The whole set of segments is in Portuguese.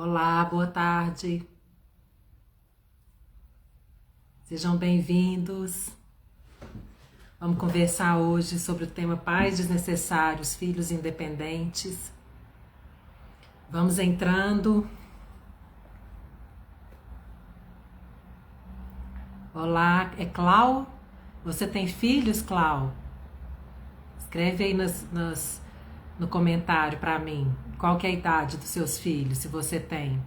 Olá, boa tarde. Sejam bem-vindos. Vamos conversar hoje sobre o tema pais desnecessários, filhos independentes. Vamos entrando. Olá, é Clau? Você tem filhos, Clau? Escreve aí no comentário para mim. Qual que é a idade dos seus filhos, se você tem.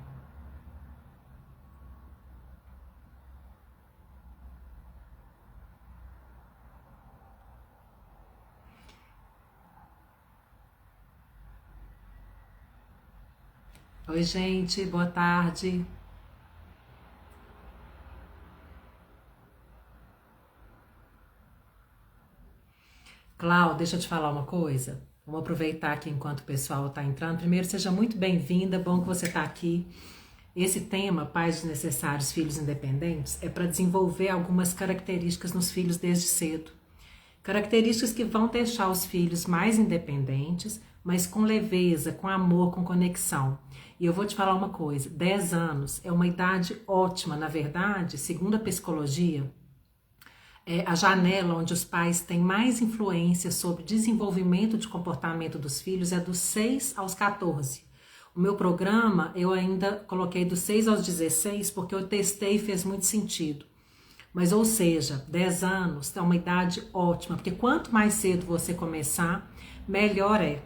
Oi, gente, boa tarde. Clau, deixa eu te falar uma coisa. Vamos aproveitar aqui enquanto o pessoal está entrando. Primeiro, seja muito bem-vinda, bom que você está aqui. Esse tema, pais desnecessários, filhos independentes, é para desenvolver algumas características nos filhos desde cedo. Características que vão deixar os filhos mais independentes, mas com leveza, com amor, com conexão. E eu vou te falar uma coisa, 10 anos é uma idade ótima, na verdade, segundo a psicologia, é a janela onde os pais têm mais influência sobre o desenvolvimento de comportamento dos filhos é dos 6 aos 14. O meu programa eu ainda coloquei dos 6 aos 16 porque eu testei e fez muito sentido. Mas, ou seja, 10 anos é uma idade ótima, porque quanto mais cedo você começar, melhor é.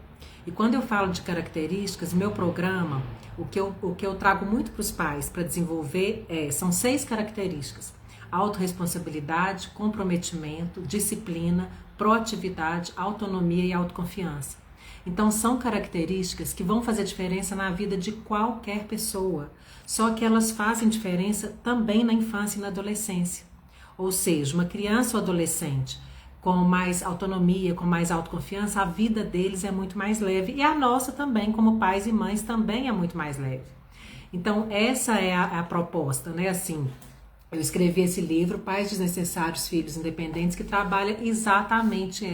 E quando eu falo de características, meu programa, o que eu trago muito para os pais para desenvolver são 6 características. Autorresponsabilidade, comprometimento, disciplina, proatividade, autonomia e autoconfiança. Então são características que vão fazer diferença na vida de qualquer pessoa, só que elas fazem diferença também na infância e na adolescência. Ou seja, uma criança ou adolescente com mais autonomia, com mais autoconfiança, a vida deles é muito mais leve e a nossa também, como pais e mães, também é muito mais leve. Então essa é a proposta, né? Assim, eu escrevi esse livro, Pais Desnecessários, Filhos Independentes, que trabalha exatamente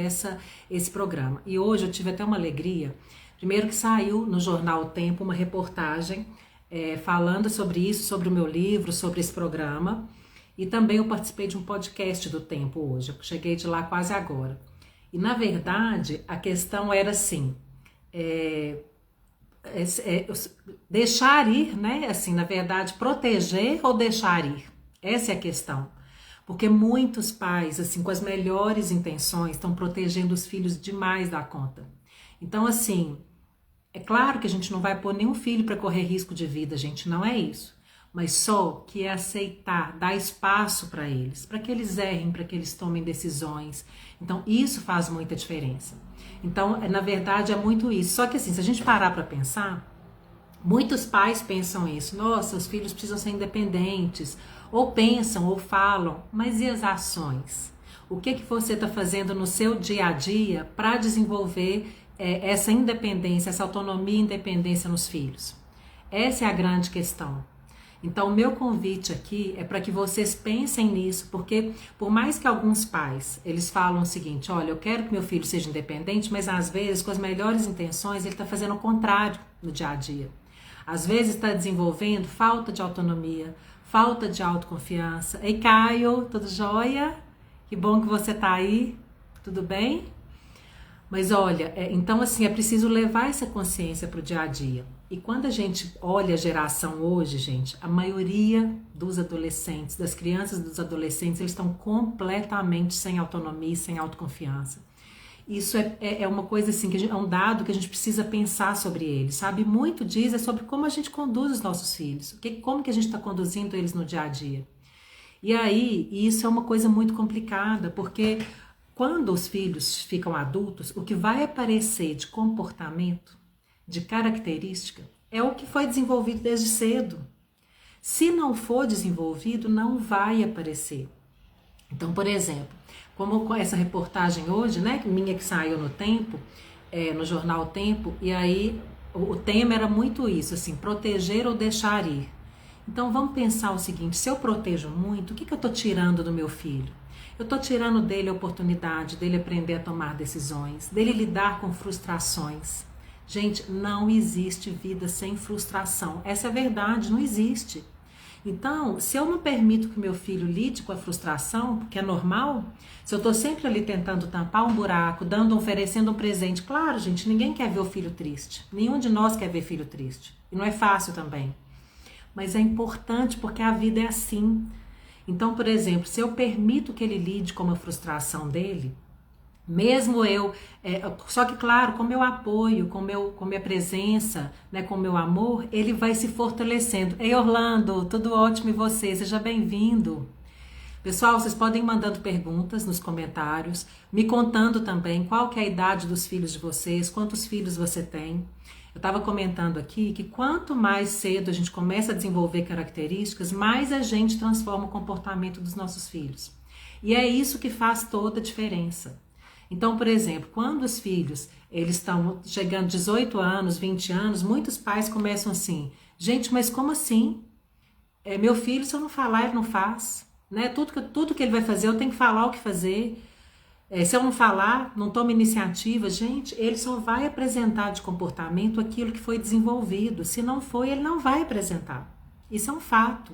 esse programa. E hoje eu tive até uma alegria. Primeiro que saiu no jornal O Tempo uma reportagem falando sobre isso, sobre o meu livro, sobre esse programa. E também eu participei de um podcast do Tempo hoje. Eu cheguei de lá quase agora. E na verdade a questão era assim... deixar ir, né? Assim, na verdade, proteger ou deixar ir? Essa é a questão. Porque muitos pais, assim, com as melhores intenções, estão protegendo os filhos demais da conta. Então, assim, é claro que a gente não vai pôr nenhum filho para correr risco de vida, gente, não é isso. Mas só que é aceitar, dar espaço para que eles errem, para que eles tomem decisões. Então, isso faz muita diferença. Então, na verdade, é muito isso. Só que, assim, se a gente parar para pensar, muitos pais pensam isso. Nossa, os filhos precisam ser independentes. Ou pensam, ou falam, mas e as ações? O que você está fazendo no seu dia a dia para desenvolver essa independência, essa autonomia e independência nos filhos? Essa é a grande questão. Então, o meu convite aqui é para que vocês pensem nisso, porque por mais que alguns pais, eles falam o seguinte, olha, eu quero que meu filho seja independente, mas às vezes, com as melhores intenções, ele está fazendo o contrário no dia a dia. Às vezes está desenvolvendo falta de autonomia, falta de autoconfiança. Ei, Caio, tudo jóia? Que bom que você tá aí, tudo bem? Mas olha, então assim, é preciso levar essa consciência para o dia a dia. E quando a gente olha a geração hoje, gente, a maioria dos adolescentes, das crianças e dos adolescentes, eles estão completamente sem autonomia e sem autoconfiança. Isso é uma coisa assim, é um dado que a gente precisa pensar sobre eles, sabe? Muito diz é sobre como a gente conduz os nossos filhos, como que a gente está conduzindo eles no dia a dia. E aí, isso é uma coisa muito complicada, porque quando os filhos ficam adultos, o que vai aparecer de comportamento, de característica, é o que foi desenvolvido desde cedo. Se não for desenvolvido, não vai aparecer. Então, por exemplo, como com essa reportagem hoje, né, minha que saiu no Tempo, no jornal Tempo, e aí o tema era muito isso, assim, proteger ou deixar ir. Então vamos pensar o seguinte, se eu protejo muito, o que eu estou tirando do meu filho? Eu estou tirando dele a oportunidade dele aprender a tomar decisões, dele lidar com frustrações. Gente, não existe vida sem frustração. Essa é a verdade, não existe. Então, se eu não permito que meu filho lide com a frustração, porque é normal, se eu estou sempre ali tentando tampar um buraco, oferecendo um presente, claro, gente, ninguém quer ver o filho triste. Nenhum de nós quer ver filho triste. E não é fácil também. Mas é importante porque a vida é assim. Então, por exemplo, se eu permito que ele lide com a frustração dele, mesmo eu, só que claro, com meu apoio, com minha presença, né, com meu amor, ele vai se fortalecendo. Ei, Orlando, tudo ótimo e você? Seja bem-vindo. Pessoal, vocês podem ir mandando perguntas nos comentários, me contando também qual que é a idade dos filhos de vocês, quantos filhos você tem. Eu estava comentando aqui que quanto mais cedo a gente começa a desenvolver características, mais a gente transforma o comportamento dos nossos filhos. E é isso que faz toda a diferença. Então, por exemplo, quando os filhos eles estão chegando 18 anos, 20 anos, muitos pais começam assim, gente, mas como assim? Meu filho, se eu não falar, ele não faz. Né? Tudo que ele vai fazer, eu tenho que falar o que fazer. Se eu não falar, não tomo iniciativa, gente, ele só vai apresentar de comportamento aquilo que foi desenvolvido. Se não foi, ele não vai apresentar. Isso é um fato.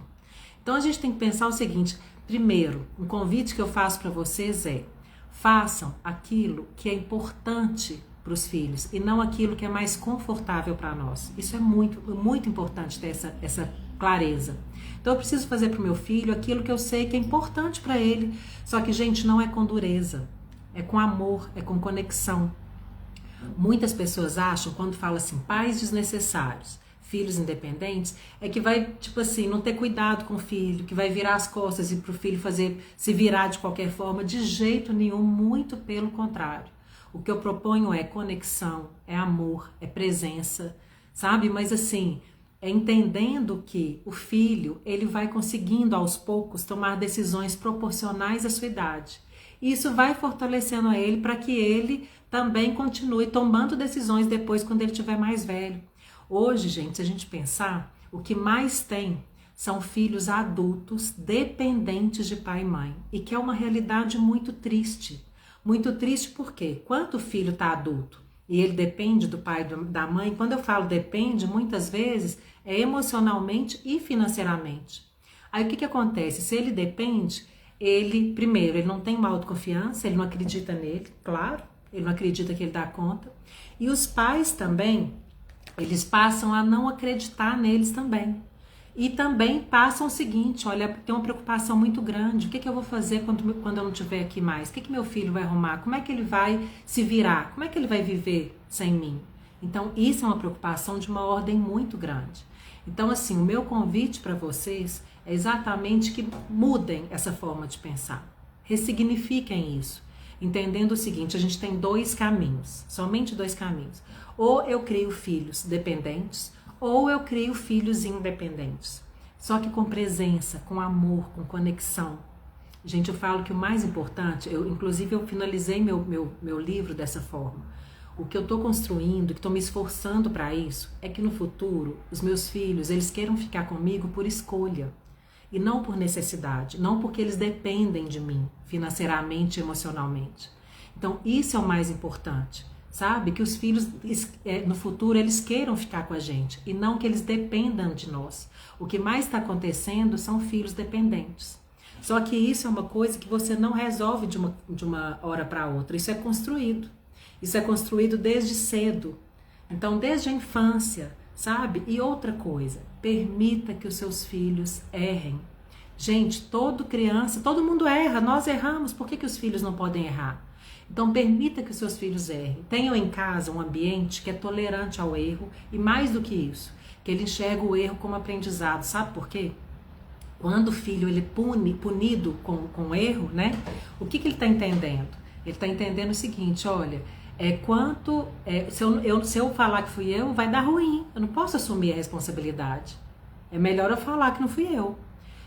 Então, a gente tem que pensar o seguinte, primeiro, um convite que eu faço para vocês é, façam aquilo que é importante para os filhos e não aquilo que é mais confortável para nós. Isso é muito, muito importante ter essa clareza. Então eu preciso fazer para o meu filho aquilo que eu sei que é importante para ele. Só que, gente, não é com dureza. É com amor, é com conexão. Muitas pessoas acham, quando fala assim, pais desnecessários, filhos independentes, é que vai, tipo assim, não ter cuidado com o filho, que vai virar as costas e pro filho se virar de qualquer forma, de jeito nenhum, muito pelo contrário. O que eu proponho é conexão, é amor, é presença, sabe? Mas assim, é entendendo que o filho, ele vai conseguindo aos poucos tomar decisões proporcionais à sua idade. E isso vai fortalecendo a ele para que ele também continue tomando decisões depois quando ele estiver mais velho. Hoje, gente, se a gente pensar, o que mais tem são filhos adultos dependentes de pai e mãe. E que é uma realidade muito triste. Muito triste porque quando o filho está adulto e ele depende do pai e da mãe, quando eu falo depende, muitas vezes é emocionalmente e financeiramente. Aí o que acontece? Se ele depende, primeiro, ele não tem uma autoconfiança, ele não acredita nele, claro, ele não acredita que ele dá conta. E os pais também, eles passam a não acreditar neles também. E também passam o seguinte, olha, tem uma preocupação muito grande, o que eu vou fazer quando eu não estiver aqui mais? O que meu filho vai arrumar? Como é que ele vai se virar? Como é que ele vai viver sem mim? Então, isso é uma preocupação de uma ordem muito grande. Então, assim, o meu convite para vocês é exatamente que mudem essa forma de pensar. Ressignifiquem isso. Entendendo o seguinte, a gente tem dois caminhos, somente dois caminhos. Ou eu crio filhos dependentes, ou eu crio filhos independentes. Só que com presença, com amor, com conexão. Gente, eu falo que o mais importante, inclusive eu finalizei meu livro dessa forma. O que eu estou construindo, que estou me esforçando para isso, é que no futuro, os meus filhos, eles queiram ficar comigo por escolha. E não por necessidade, não porque eles dependem de mim, financeiramente e emocionalmente. Então, isso é o mais importante, sabe? Que os filhos, no futuro, eles queiram ficar com a gente e não que eles dependam de nós. O que mais está acontecendo são filhos dependentes. Só que isso é uma coisa que você não resolve de uma hora para outra, isso é construído. Isso é construído desde cedo, então desde a infância, sabe? E outra coisa, permita que os seus filhos errem. Gente, todo mundo erra, nós erramos, por que os filhos não podem errar? Então permita que os seus filhos errem. Tenham em casa um ambiente que é tolerante ao erro e mais do que isso, que ele enxerga o erro como aprendizado. Sabe por quê? Quando o filho ele punido com erro, né? O que ele está entendendo? Ele está entendendo o seguinte, olha, se eu falar que fui eu, vai dar ruim. Eu não posso assumir a responsabilidade. É melhor eu falar que não fui eu.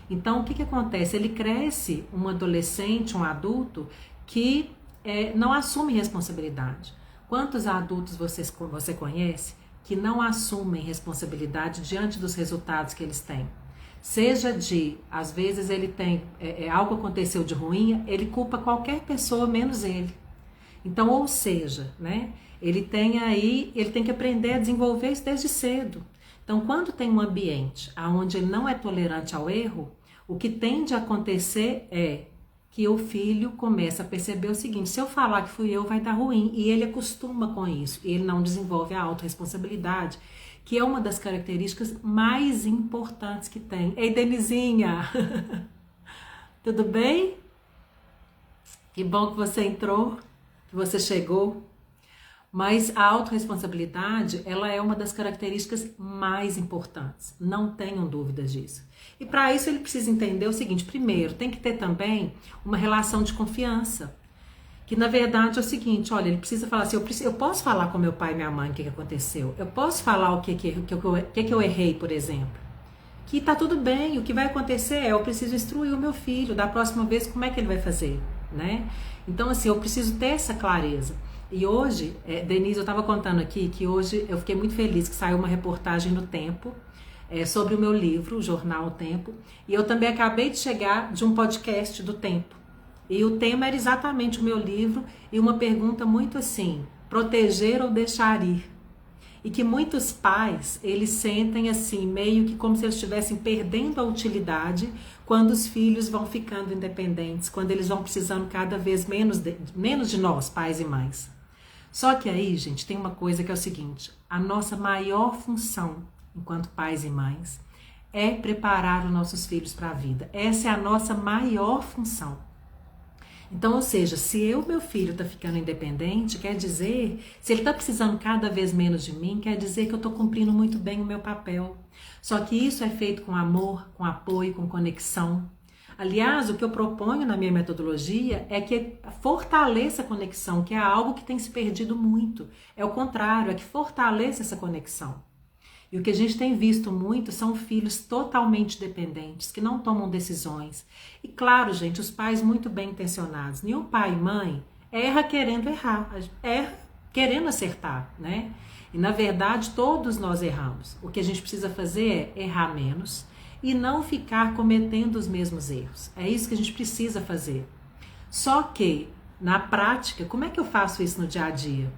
Então, o que acontece? Ele cresce um adolescente, um adulto, que não assume responsabilidade. Quantos adultos você conhece que não assumem responsabilidade diante dos resultados que eles têm? Seja às vezes ele tem, algo aconteceu de ruim, ele culpa qualquer pessoa menos ele. Então, ou seja, né, ele tem que aprender a desenvolver isso desde cedo. Então, quando tem um ambiente onde ele não é tolerante ao erro, o que tende a acontecer é que o filho começa a perceber o seguinte: se eu falar que fui eu, vai dar ruim. E ele acostuma com isso. E ele não desenvolve a autorresponsabilidade, que é uma das características mais importantes que tem. Ei, Denizinha! Tudo bem? Que bom que você entrou, que você chegou. Mas a autorresponsabilidade, ela é uma das características mais importantes. Não tenham dúvidas disso. E para isso ele precisa entender o seguinte: primeiro, tem que ter também uma relação de confiança. Que na verdade é o seguinte: olha, ele precisa falar assim, eu posso falar com meu pai e minha mãe o que aconteceu. Eu posso falar o que eu errei, por exemplo. Que tá tudo bem, o que vai acontecer é, eu preciso instruir o meu filho, da próxima vez como é que ele vai fazer, né? Então assim, eu preciso ter essa clareza. E hoje, Denise, eu estava contando aqui que hoje eu fiquei muito feliz que saiu uma reportagem no Tempo sobre o meu livro, o jornal O Tempo, e eu também acabei de chegar de um podcast do Tempo. E o tema era exatamente o meu livro e uma pergunta muito assim: proteger ou deixar ir? E que muitos pais, eles sentem assim, meio que como se eles estivessem perdendo a utilidade quando os filhos vão ficando independentes, quando eles vão precisando cada vez menos de nós, pais e mães. Só que aí, gente, tem uma coisa que é o seguinte: a nossa maior função enquanto pais e mães é preparar os nossos filhos para a vida. Essa é a nossa maior função. Então, ou seja, se meu filho está ficando independente, quer dizer, se ele está precisando cada vez menos de mim, quer dizer que eu estou cumprindo muito bem o meu papel. Só que isso é feito com amor, com apoio, com conexão. Aliás, o que eu proponho na minha metodologia é que fortaleça a conexão, que é algo que tem se perdido muito. É o contrário, é que fortaleça essa conexão. E o que a gente tem visto muito são filhos totalmente dependentes, que não tomam decisões. E claro, gente, os pais muito bem intencionados. Nenhum pai e mãe erra querendo errar, erra querendo acertar, né? E na verdade todos nós erramos. O que a gente precisa fazer é errar menos e não ficar cometendo os mesmos erros. É isso que a gente precisa fazer. Só que, na prática, como é que eu faço isso no dia a dia?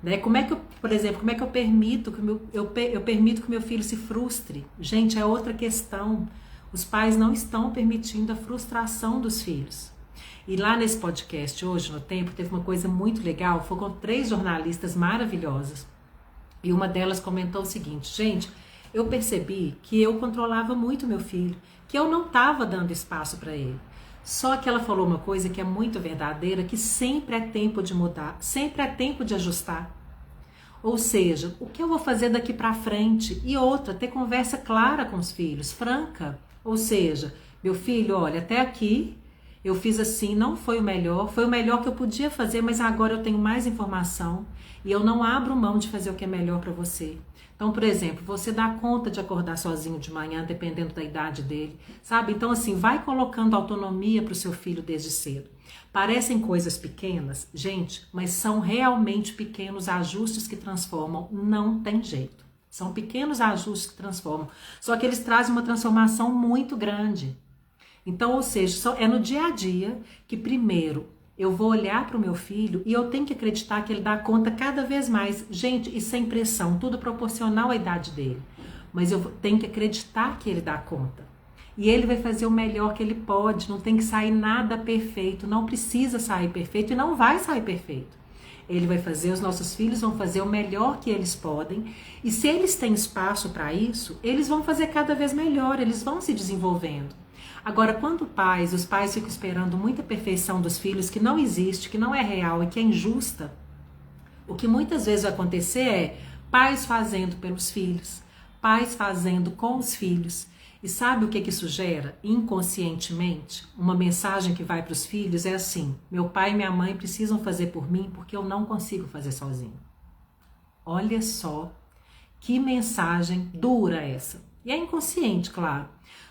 Né? Como é que por exemplo, como é que eu permito que eu permito que o meu filho se frustre? Gente, é outra questão. Os pais não estão permitindo a frustração dos filhos. E lá nesse podcast hoje, no Tempo, teve uma coisa muito legal. Foi com 3 jornalistas maravilhosas. E uma delas comentou o seguinte: gente, eu percebi que eu controlava muito meu filho, que eu não estava dando espaço para ele. Só que ela falou uma coisa que é muito verdadeira, que sempre é tempo de mudar, sempre é tempo de ajustar. Ou seja, o que eu vou fazer daqui para frente? E outra, ter conversa clara com os filhos, franca. Ou seja, meu filho, olha, até aqui eu fiz assim, não foi o melhor que eu podia fazer, mas agora eu tenho mais informação e eu não abro mão de fazer o que é melhor para você. Então, por exemplo, você dá conta de acordar sozinho de manhã, dependendo da idade dele, sabe? Então, assim, vai colocando autonomia para o seu filho desde cedo. Parecem coisas pequenas, gente, mas são realmente pequenos ajustes que transformam, não tem jeito. São pequenos ajustes que transformam, só que eles trazem uma transformação muito grande. Então, ou seja, é no dia a dia que primeiro eu vou olhar para o meu filho e eu tenho que acreditar que ele dá conta cada vez mais. Gente, e sem pressão, tudo proporcional à idade dele. Mas eu tenho que acreditar que ele dá conta. E ele vai fazer o melhor que ele pode, não tem que sair nada perfeito, não precisa sair perfeito e não vai sair perfeito. Ele vai fazer, os nossos filhos vão fazer o melhor que eles podem. E se eles têm espaço para isso, eles vão fazer cada vez melhor, eles vão se desenvolvendo. Agora, quando os pais ficam esperando muita perfeição dos filhos, que não existe, que não é real e que é injusta, o que muitas vezes vai acontecer é pais fazendo pelos filhos, pais fazendo com os filhos. E sabe o que isso gera? Inconscientemente, uma mensagem que vai para os filhos é assim: meu pai e minha mãe precisam fazer por mim porque eu não consigo fazer sozinho. Olha só que mensagem dura essa. E é inconsciente, claro.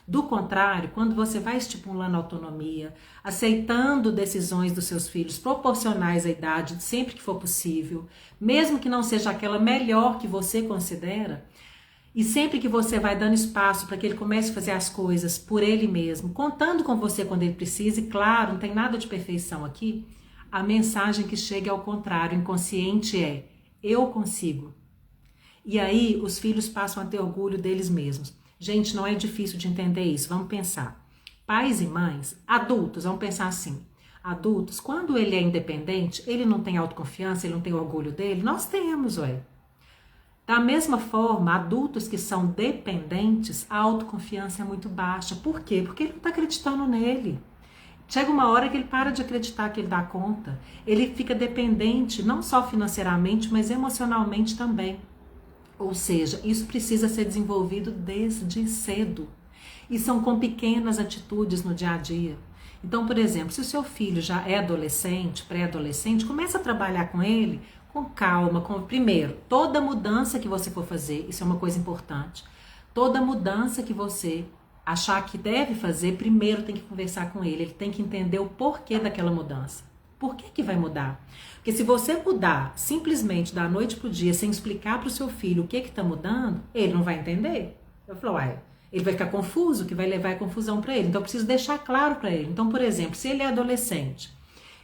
Do contrário, quando você vai estipulando autonomia, aceitando decisões dos seus filhos proporcionais à idade, sempre que for possível, mesmo que não seja aquela melhor que você considera, e sempre que você vai dando espaço para que ele comece a fazer as coisas por ele mesmo, contando com você quando ele precisa, e claro, não tem nada de perfeição aqui, a mensagem que chega ao contrário, inconsciente é: eu consigo. E aí os filhos passam a ter orgulho deles mesmos. Gente, não é difícil de entender isso, vamos pensar. Pais e mães, adultos, vamos pensar assim. Adultos, quando ele é independente, ele não tem autoconfiança, ele não tem orgulho dele, nós temos, ué. Da mesma forma, adultos que são dependentes, a autoconfiança é muito baixa. Por quê? Porque ele não está acreditando nele. Chega uma hora que ele para de acreditar que ele dá conta. Ele fica dependente, não só financeiramente, mas emocionalmente também. Ou seja, isso precisa ser desenvolvido desde cedo. E são com pequenas atitudes no dia a dia. Então, por exemplo, se o seu filho já é adolescente, pré-adolescente, comece a trabalhar com ele com calma. Primeiro, toda mudança que você for fazer, isso é uma coisa importante. Toda mudança que você achar que deve fazer, primeiro tem que conversar com ele. Ele tem que entender o porquê daquela mudança. Por que vai mudar? Porque se você mudar simplesmente da noite pro dia, sem explicar para o seu filho o que está mudando, ele não vai entender. Eu falo, uai, ele vai ficar confuso, que vai levar a confusão para ele. Então eu preciso deixar claro para ele. Então, por exemplo, se ele é adolescente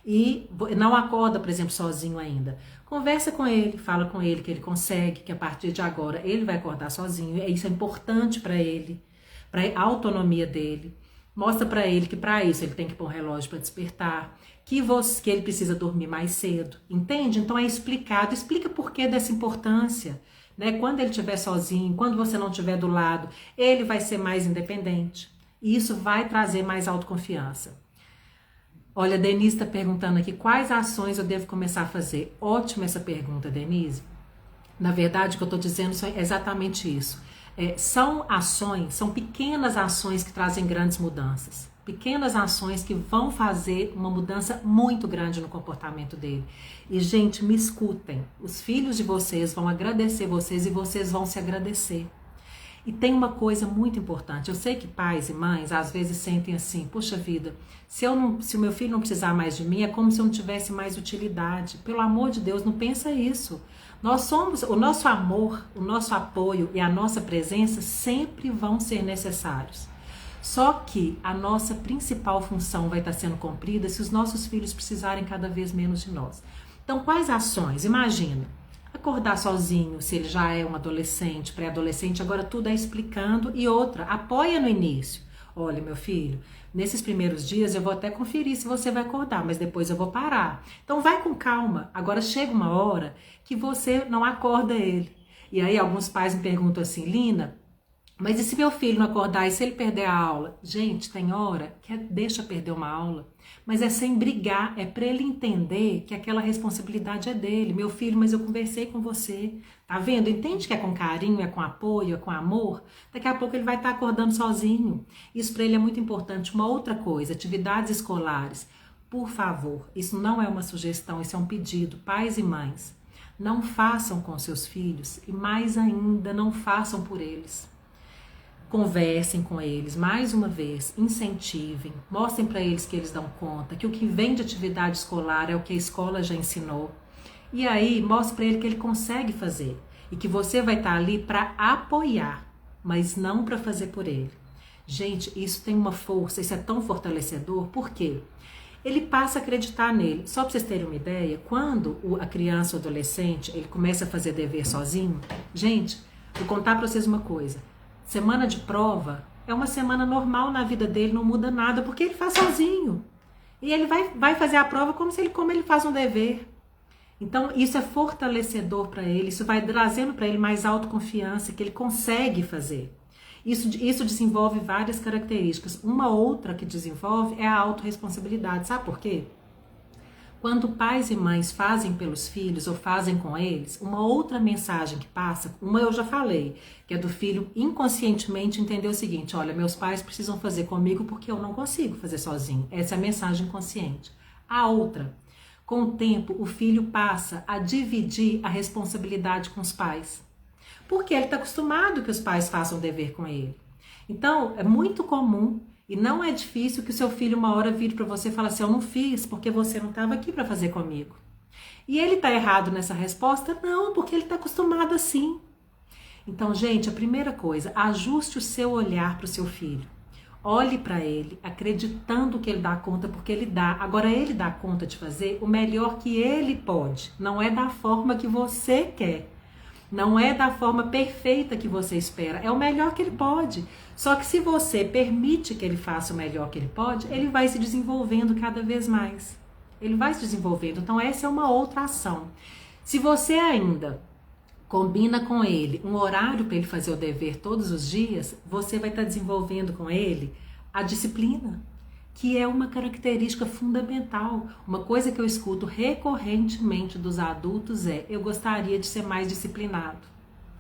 e não acorda, por exemplo, sozinho ainda, conversa com ele, fala com ele que ele consegue, que a partir de agora ele vai acordar sozinho. Isso é importante para ele, para a autonomia dele. Mostra para ele que para isso ele tem que pôr um relógio para despertar, que ele precisa dormir mais cedo, entende? Então é explicado, explica por que dessa importância, né? Quando ele estiver sozinho, quando você não estiver do lado, ele vai ser mais independente e isso vai trazer mais autoconfiança. Olha, a Denise está perguntando aqui, quais ações eu devo começar a fazer? Ótima essa pergunta, Denise. Na verdade, o que eu estou dizendo é exatamente isso. São ações, são pequenas ações que trazem grandes mudanças. Pequenas ações que vão fazer uma mudança muito grande no comportamento dele. E, gente, me escutem. Os filhos de vocês vão agradecer vocês e vocês vão se agradecer. E tem uma coisa muito importante. Eu sei que pais e mães às vezes sentem assim, poxa vida, se o meu filho não precisar mais de mim, é como se eu não tivesse mais utilidade. Pelo amor de Deus, não pensa isso. Nós somos, o nosso amor, o nosso apoio e a nossa presença sempre vão ser necessários. Só que a nossa principal função vai estar sendo cumprida se os nossos filhos precisarem cada vez menos de nós. Então, quais ações? Imagina, acordar sozinho, se ele já é um adolescente, pré-adolescente, agora tudo é explicando. E outra, apoia no início. Olha, meu filho, nesses primeiros dias eu vou até conferir se você vai acordar, mas depois eu vou parar. Então vai com calma. Agora chega uma hora que você não acorda ele. E aí alguns pais me perguntam assim, Lina, mas e se meu filho não acordar e se ele perder a aula? Gente, tem hora que deixa perder uma aula, mas é sem brigar, é para ele entender que aquela responsabilidade é dele. Meu filho, mas eu conversei com você, tá vendo? Entende que é com carinho, é com apoio, é com amor? Daqui a pouco ele vai estar acordando sozinho. Isso para ele é muito importante. Uma outra coisa, atividades escolares. Por favor, isso não é uma sugestão, isso é um pedido. Pais e mães, não façam com seus filhos e mais ainda, não façam por eles. Conversem com eles, mais uma vez, incentivem, mostrem para eles que eles dão conta, que o que vem de atividade escolar é o que a escola já ensinou. E aí, mostre para ele que ele consegue fazer e que você vai estar ali para apoiar, mas não para fazer por ele. Gente, isso tem uma força, isso é tão fortalecedor, por quê? Ele passa a acreditar nele. Só para vocês terem uma ideia, quando a criança ou adolescente, ele começa a fazer dever sozinho, gente, vou contar para vocês uma coisa. Semana de prova é uma semana normal na vida dele, não muda nada, porque ele faz sozinho. E ele vai fazer a prova como ele faz um dever. Então, isso é fortalecedor para ele, isso vai trazendo para ele mais autoconfiança, que ele consegue fazer. Isso desenvolve várias características. Uma outra que desenvolve é a autorresponsabilidade. Sabe por quê? Quando pais e mães fazem pelos filhos ou fazem com eles, uma outra mensagem que passa, uma eu já falei, que é do filho inconscientemente entender o seguinte, olha, meus pais precisam fazer comigo porque eu não consigo fazer sozinho. Essa é a mensagem consciente. A outra, com o tempo, o filho passa a dividir a responsabilidade com os pais. Porque ele está acostumado que os pais façam o dever com ele. Então, é muito comum e não é difícil que o seu filho uma hora vire para você e fale assim, eu não fiz porque você não estava aqui para fazer comigo. E ele está errado nessa resposta? Não, porque ele está acostumado assim. Então, gente, a primeira coisa, ajuste o seu olhar para o seu filho. Olhe para ele, acreditando que ele dá conta, porque ele dá. Agora, ele dá conta de fazer o melhor que ele pode. Não é da forma que você quer. Não é da forma perfeita que você espera. É o melhor que ele pode. Só que se você permite que ele faça o melhor que ele pode, ele vai se desenvolvendo cada vez mais. Ele vai se desenvolvendo. Então, essa é uma outra ação. Se você ainda combina com ele um horário para ele fazer o dever todos os dias, você vai estar desenvolvendo com ele a disciplina, que é uma característica fundamental. Uma coisa que eu escuto recorrentemente dos adultos é: eu gostaria de ser mais disciplinado.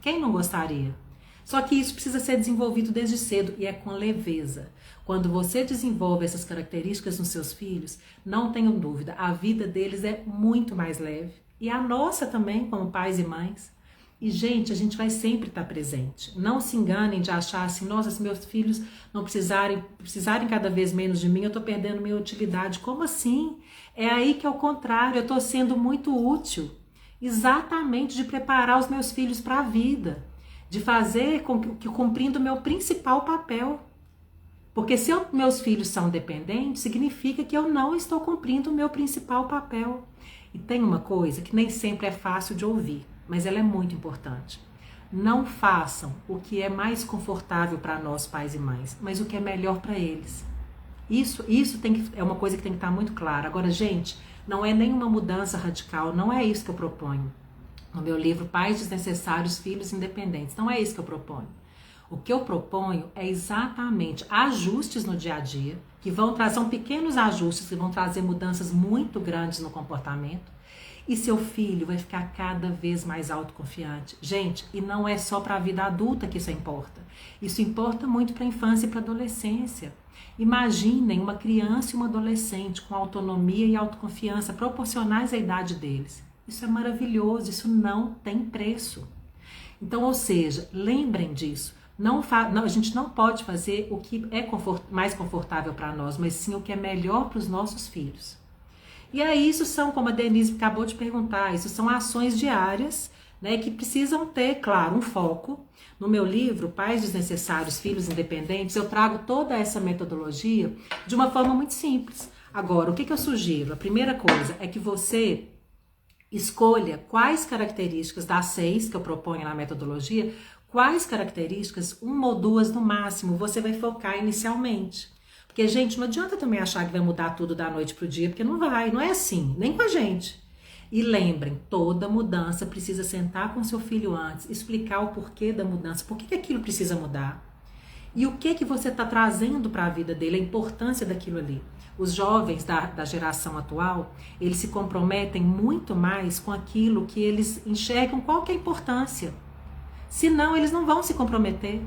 Quem não gostaria? Só que isso precisa ser desenvolvido desde cedo e é com leveza. Quando você desenvolve essas características nos seus filhos, não tenham dúvida, a vida deles é muito mais leve. E a nossa também, como pais e mães. E, gente, a gente vai sempre estar presente. Não se enganem de achar assim: nossa, se meus filhos não precisarem cada vez menos de mim, eu estou perdendo minha utilidade. Como assim? É aí que é o contrário, eu estou sendo muito útil. Exatamente, de preparar os meus filhos para a vida. De fazer cumprindo o meu principal papel. Porque se meus filhos são dependentes, significa que eu não estou cumprindo o meu principal papel. E tem uma coisa que nem sempre é fácil de ouvir, mas ela é muito importante. Não façam o que é mais confortável para nós, pais e mães, mas o que é melhor para eles. Isso é uma coisa que tem que estar muito clara. Agora, gente, não é nenhuma mudança radical, não é isso que eu proponho. No meu livro Pais Desnecessários, Filhos Independentes, não é isso que eu proponho. O que eu proponho é exatamente ajustes no dia a dia, que são pequenos ajustes que vão trazer mudanças muito grandes no comportamento. E seu filho vai ficar cada vez mais autoconfiante. Gente, e não é só para a vida adulta que isso importa. Isso importa muito para a infância e para a adolescência. Imaginem uma criança e uma adolescente com autonomia e autoconfiança proporcionais à idade deles. Isso é maravilhoso, isso não tem preço. Então, ou seja, lembrem disso. A gente não pode fazer o que é mais confortável para nós, mas sim o que é melhor para os nossos filhos. E aí isso são, como a Denise acabou de perguntar, isso são ações diárias, né, que precisam ter, claro, um foco. No meu livro, Pais Desnecessários, Filhos Independentes, eu trago toda essa metodologia de uma forma muito simples. Agora, o que eu sugiro? A primeira coisa é que você escolha quais características das 6 que eu proponho na metodologia, quais características, 1 ou 2 no máximo, você vai focar inicialmente. Porque, gente, não adianta também achar que vai mudar tudo da noite pro dia, porque não vai, não é assim, nem com a gente. E lembrem, toda mudança precisa sentar com seu filho antes, explicar o porquê da mudança, por que aquilo precisa mudar. E o que você está trazendo para a vida dele, a importância daquilo ali. Os jovens da geração atual, eles se comprometem muito mais com aquilo que eles enxergam qual que é a importância. Senão, eles não vão se comprometer.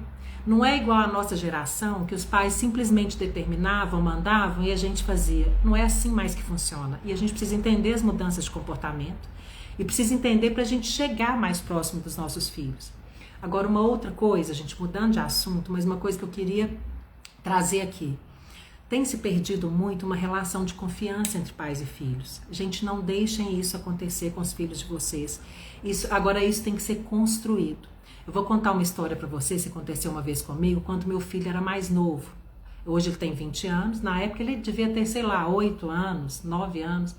Não é igual à nossa geração, que os pais simplesmente determinavam, mandavam e a gente fazia. Não é assim mais que funciona. E a gente precisa entender as mudanças de comportamento e precisa entender para a gente chegar mais próximo dos nossos filhos. Agora, uma outra coisa, gente, mudando de assunto, mas uma coisa que eu queria trazer aqui. Tem se perdido muito uma relação de confiança entre pais e filhos. Gente, não deixem isso acontecer com os filhos de vocês. Agora, isso tem que ser construído. Eu vou contar uma história para vocês, que aconteceu uma vez comigo, quando meu filho era mais novo. Hoje ele tem 20 anos, na época ele devia ter, 8 anos, 9 anos.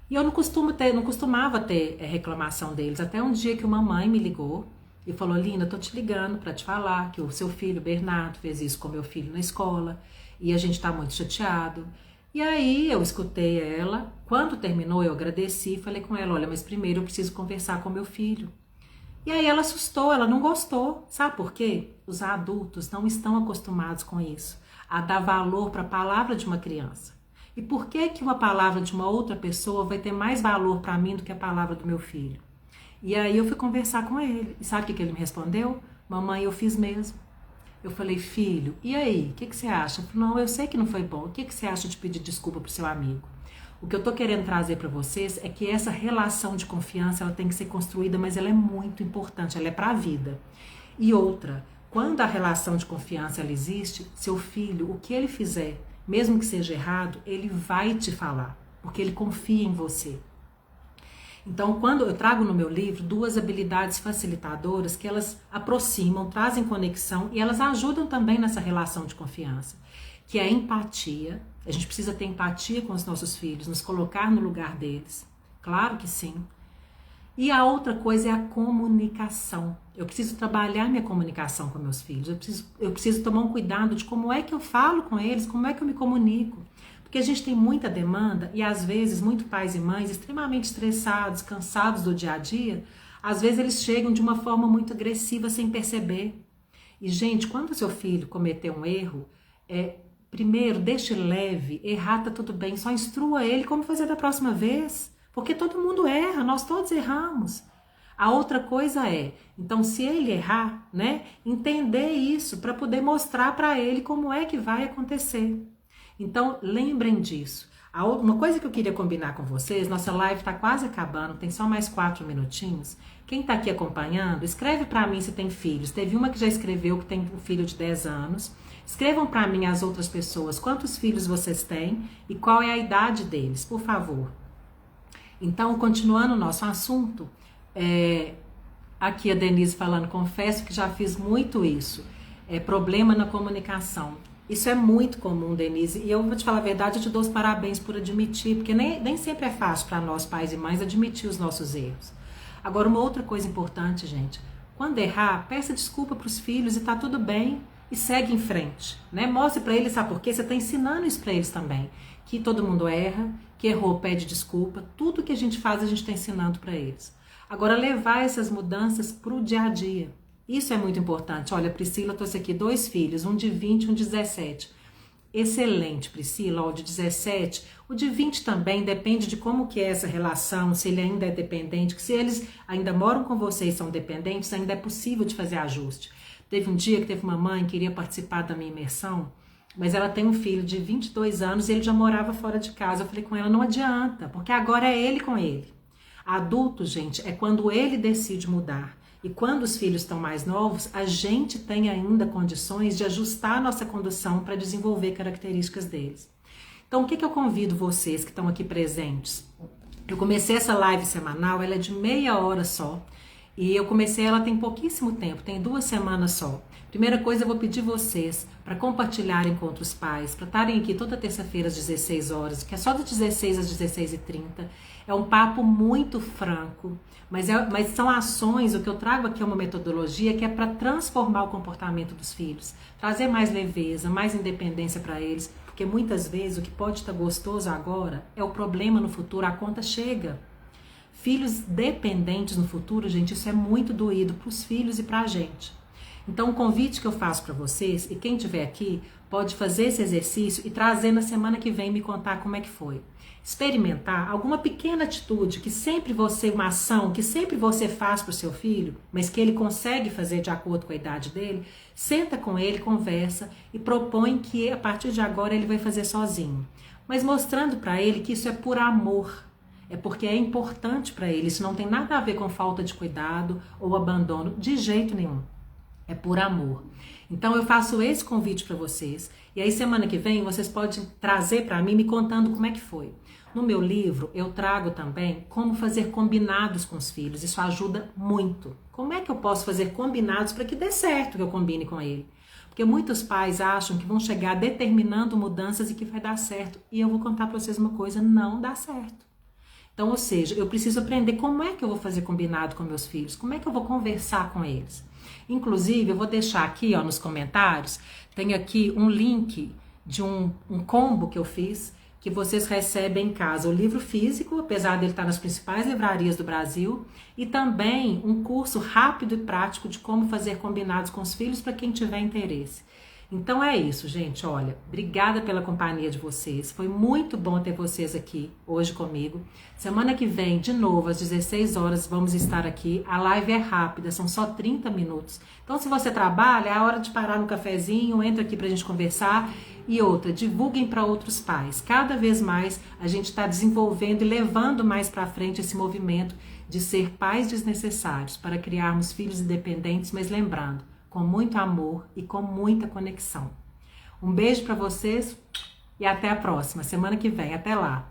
E eu não costumava ter reclamação deles, até um dia que uma mãe me ligou e falou: Linda, tô te ligando para te falar que o seu filho, Bernardo, fez isso com meu filho na escola e a gente tá muito chateado. E aí eu escutei ela, quando terminou eu agradeci e falei com ela: olha, mas primeiro eu preciso conversar com meu filho. E aí ela assustou, ela não gostou. Sabe por quê? Os adultos não estão acostumados com isso, a dar valor para a palavra de uma criança. E por que uma palavra de uma outra pessoa vai ter mais valor para mim do que a palavra do meu filho? E aí eu fui conversar com ele. E sabe o que ele me respondeu? Mamãe, eu fiz mesmo. Eu falei: filho, e aí? O que você acha? Não, eu sei que não foi bom. O que você acha de pedir desculpa pro seu amigo? O que eu tô querendo trazer para vocês é que essa relação de confiança, ela tem que ser construída, mas ela é muito importante, ela é para a vida. E outra, quando a relação de confiança ela existe, seu filho, o que ele fizer, mesmo que seja errado, ele vai te falar, porque ele confia em você. Então, quando eu trago no meu livro 2 habilidades facilitadoras que elas aproximam, trazem conexão e elas ajudam também nessa relação de confiança, que é a empatia. A gente precisa ter empatia com os nossos filhos, nos colocar no lugar deles. Claro que sim. E a outra coisa é a comunicação. Eu preciso trabalhar minha comunicação com meus filhos. Eu preciso tomar um cuidado de como é que eu falo com eles, como é que eu me comunico. Porque a gente tem muita demanda e às vezes muitos pais e mães extremamente estressados, cansados do dia a dia, às vezes eles chegam de uma forma muito agressiva sem perceber. E gente, quando o seu filho cometer um erro, primeiro deixe leve, errar tá tudo bem, só instrua ele como fazer da próxima vez. Porque todo mundo erra, nós todos erramos. A outra coisa então se ele errar, né, entender isso para poder mostrar para ele como é que vai acontecer. Então lembrem disso. Uma coisa que eu queria combinar com vocês, nossa live está quase acabando, tem só mais 4 minutinhos. Quem está aqui acompanhando, escreve para mim se tem filhos. Teve uma que já escreveu que tem um filho de 10 anos. Escrevam para mim as outras pessoas, quantos filhos vocês têm e qual é a idade deles, por favor. Então, continuando o nosso assunto, aqui a Denise falando, confesso que já fiz muito isso, problema na comunicação. Isso é muito comum, Denise, e eu vou te falar a verdade, eu te dou os parabéns por admitir, porque nem sempre é fácil para nós, pais e mães, admitir os nossos erros. Agora, uma outra coisa importante, gente, quando errar, peça desculpa para os filhos e tá tudo bem, e segue em frente, né? Mostre para eles, sabe por quê? Você está ensinando isso para eles também, que todo mundo erra, que errou, pede desculpa, tudo que a gente faz a gente está ensinando para eles. Agora, levar essas mudanças para o dia a dia, isso é muito importante. Olha, Priscila trouxe aqui 2 filhos, um de 20 e um de 17. Excelente, Priscila, o de 17, o de 20 também, depende de como que é essa relação, se ele ainda é dependente, que se eles ainda moram com você e são dependentes, ainda é possível de fazer ajuste. Teve um dia que teve uma mãe que queria participar da minha imersão, mas ela tem um filho de 22 anos e ele já morava fora de casa. Eu falei com ela, não adianta, porque agora é ele com ele. Adulto, gente, é quando ele decide mudar. E quando os filhos estão mais novos, a gente tem ainda condições de ajustar a nossa condução para desenvolver características deles. Então, o que eu convido vocês que estão aqui presentes? Eu comecei essa live semanal, ela é de meia hora só. E eu comecei ela tem pouquíssimo tempo, tem 2 semanas só. Primeira coisa, eu vou pedir vocês para compartilharem com outros pais, para estarem aqui toda terça-feira às 16 horas, que é só de 16 às 16h30. É um papo muito franco, mas são ações, o que eu trago aqui é uma metodologia que é para transformar o comportamento dos filhos, trazer mais leveza, mais independência para eles, porque muitas vezes o que pode estar gostoso agora é o problema no futuro, a conta chega. Filhos dependentes no futuro, gente, isso é muito doído para os filhos e para a gente. Então, o convite que eu faço para vocês, e quem estiver aqui, pode fazer esse exercício e trazer na semana que vem me contar como é que foi. Experimentar alguma pequena atitude que sempre uma ação que sempre você faz para o seu filho, mas que ele consegue fazer de acordo com a idade dele, senta com ele, conversa e propõe que a partir de agora ele vai fazer sozinho. Mas mostrando para ele que isso é por amor. É porque é importante para ele, isso não tem nada a ver com falta de cuidado ou abandono, de jeito nenhum. É por amor. Então eu faço esse convite para vocês, e aí semana que vem vocês podem trazer para mim me contando como é que foi. No meu livro eu trago também como fazer combinados com os filhos, isso ajuda muito. Como é que eu posso fazer combinados para que dê certo que eu combine com ele? Porque muitos pais acham que vão chegar determinando mudanças e que vai dar certo, e eu vou contar para vocês uma coisa, não dá certo. Então, ou seja, eu preciso aprender como é que eu vou fazer combinado com meus filhos, como é que eu vou conversar com eles. Inclusive, eu vou deixar aqui nos comentários, tem aqui um link de um combo que eu fiz, que vocês recebem em casa. O livro físico, apesar dele estar nas principais livrarias do Brasil, e também um curso rápido e prático de como fazer combinados com os filhos para quem tiver interesse. Então é isso, gente, olha, obrigada pela companhia de vocês, foi muito bom ter vocês aqui hoje comigo. Semana que vem, de novo, às 16 horas, vamos estar aqui. A live é rápida, são só 30 minutos. Então, se você trabalha, é a hora de parar no cafezinho, entra aqui pra gente conversar. E outra, divulguem para outros pais. Cada vez mais a gente está desenvolvendo e levando mais para frente esse movimento de ser pais desnecessários para criarmos filhos independentes, mas lembrando, com muito amor e com muita conexão. Um beijo para vocês e até a próxima, semana que vem. Até lá!